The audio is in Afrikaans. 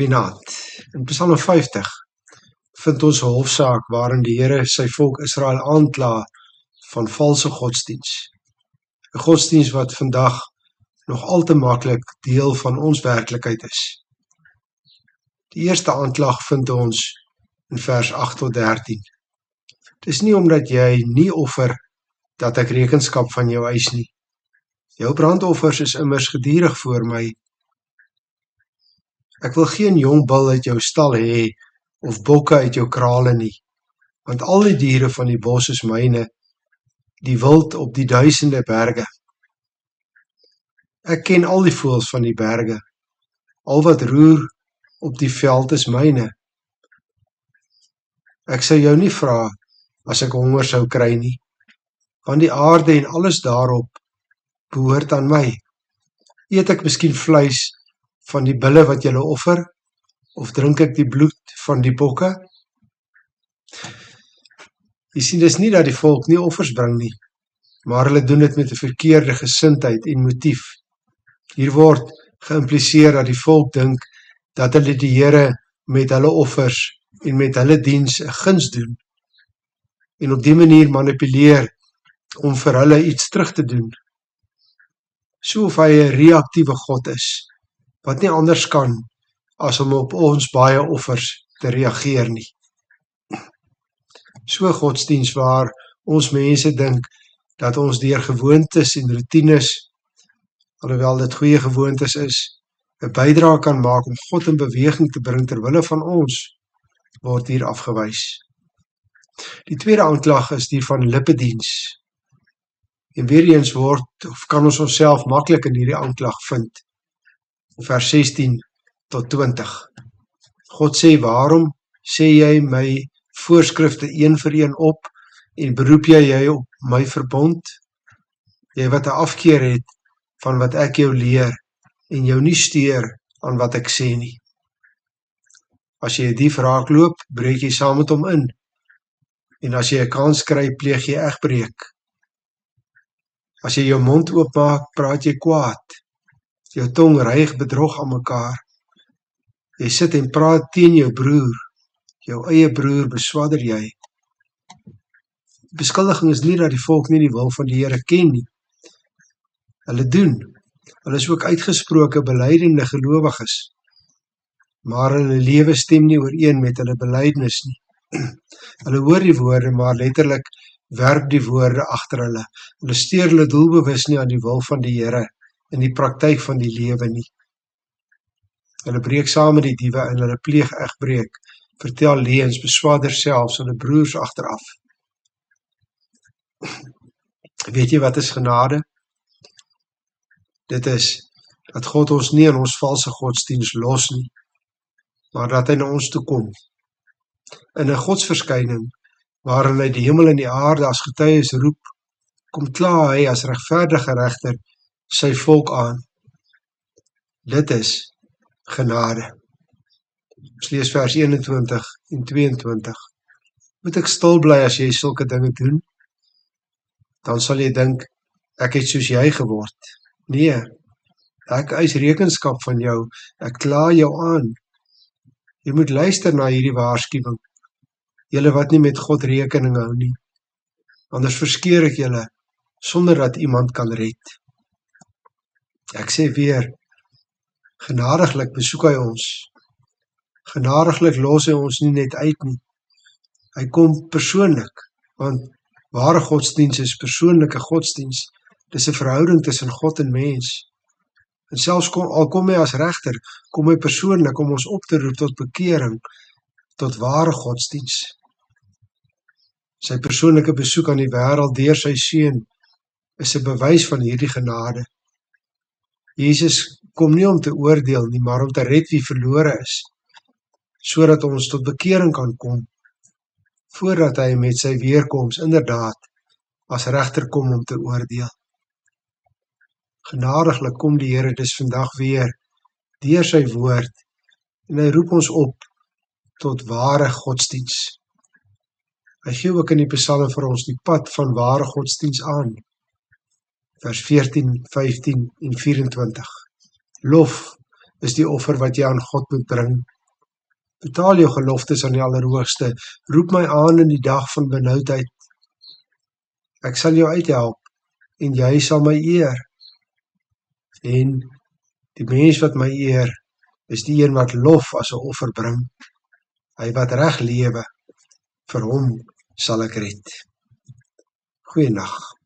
Goeienaand. In Psalm 50 vind ons 'n hofsaak waarin die Here sy volk Israel aankla van valse godsdiens. 'n Godsdiens wat vandag nog al te maklik deel van ons werklikheid is. Die eerste aanklag vind ons in vers 8 tot 13. Dis nie omdat jy nie offer dat ek rekenskap van jou eis nie. Jou brandoffers is immers gedurig voor my. Ek wil geen jong bul uit jou stal hê, of bokke uit jou krale nie, want al die diere van die bos is myne, die wild op die duisende berge. Ek ken al die voëls van die berge, al wat roer op die veld is myne. Ek sou jou nie vra as ek honger sou kry nie, want die aarde en alles daarop behoort aan my. Eet ek miskien vleis van die bulle wat julle offer, of drink ek die bloed van die bokke? Jy sien, dis nie dat die volk nie offers bring nie, maar hulle doen dit met 'n verkeerde gesindheid en motief. Hier word geïmpliseer dat die volk dink dat hulle die Here met hulle offers en met hulle diens 'n guns doen, en op die manier manipuleer om vir hulle iets terug te doen. So of hy 'n reaktiewe God is, wat nie anders kan as om op ons baie offers te reageer nie. So godsdiens waar ons mense dink dat ons deur gewoontes en routines, alhoewel dit goeie gewoontes is, 'n bydrae kan maak om God in beweging te bring ter wille van ons, word hier afgewys. Die tweede aanklag is die van lippediens. En weer eens kan ons onsself maklik in hierdie aanklag vind. Vers 16 tot 20. God sê, waarom sê jy my voorskrifte een vir een op en beroep jy op my verbond? Jy wat 'n afkeer het van wat ek jou leer en jou nie steur aan wat ek sê nie. As jy 'n dief raakloop, breek jy saam met hom in. En as jy 'n kans kry, pleeg jy egbreek. As jy jou mond oopmaak, praat jy kwaad. Jou tong ryg bedrog aan mekaar. Jy sit en praat teen jou broer. Jou eie broer beswadder jy. Beskuldiging is nie dat die volk nie die wil van die Here ken nie. Hulle doen. Hulle is ook uitgesproke belydende gelowiges. Maar hulle lewe stem nie ooreen met hulle belydenis nie. Hulle hoor die woorde, maar letterlik werp die woorde agter hulle. Hulle steur hulle doelbewus nie aan die wil van die Here in die praktyk van die lewe nie. Hulle breek saam met die diewe en hulle pleeg egbreek, vertel leuns, beswadder selfs hulle broers agteraf. Weet jy wat is genade? Dit is dat God ons nie in ons valse godsdiens los nie, maar dat hy na ons toe kom. In 'n godsverskyning, waarin hy die hemel en die aarde as getuies roep, kom kla hy as regverdige regter sy volk aan. Dit is genade. Ons lees vers 21 en 22. Moet ek stil bly as jy sulke dinge doen? Dan sal jy dink, ek het soos jy geword. Nee, ek eis rekenskap van jou, ek kla jou aan. Jy moet luister na hierdie waarskuwing, julle wat nie met God rekening hou nie. Anders verskeur ek julle, sonder dat iemand kan red. Ek sê weer, genadiglik besoek hy ons. Genadiglik los hy ons nie net uit nie. Hy kom persoonlik, want ware godsdiens is persoonlike godsdiens. Dis 'n verhouding tussen God en mens. En selfs al kom hy as regter, kom hy persoonlik om ons op te roep tot bekering, tot ware godsdiens. Sy persoonlike besoek aan die wêreld deur sy seun is 'n bewys van hierdie genade. Jesus kom nie om te oordeel nie, maar om te red wie verlore is, sodat ons tot bekering kan kom, voordat hy met sy weerkoms inderdaad as regter kom om te oordeel. Genadiglik kom die Here dus vandag weer deur sy woord en hy roep ons op tot ware godsdiens. Hy gee ook in die Psalme vir ons die pad van ware godsdiens aan. Vers 14, 15 en 24. Lof is die offer wat jy aan God moet bring. Betaal jou geloftes aan die Allerhoogste. Roep my aan in die dag van benoudheid. Ek sal jou uithelp en jy sal my eer. En die mens wat my eer, is die een wat lof as 'n offer bring. Hy wat reg lewe, vir hom sal ek red. Goeienaand.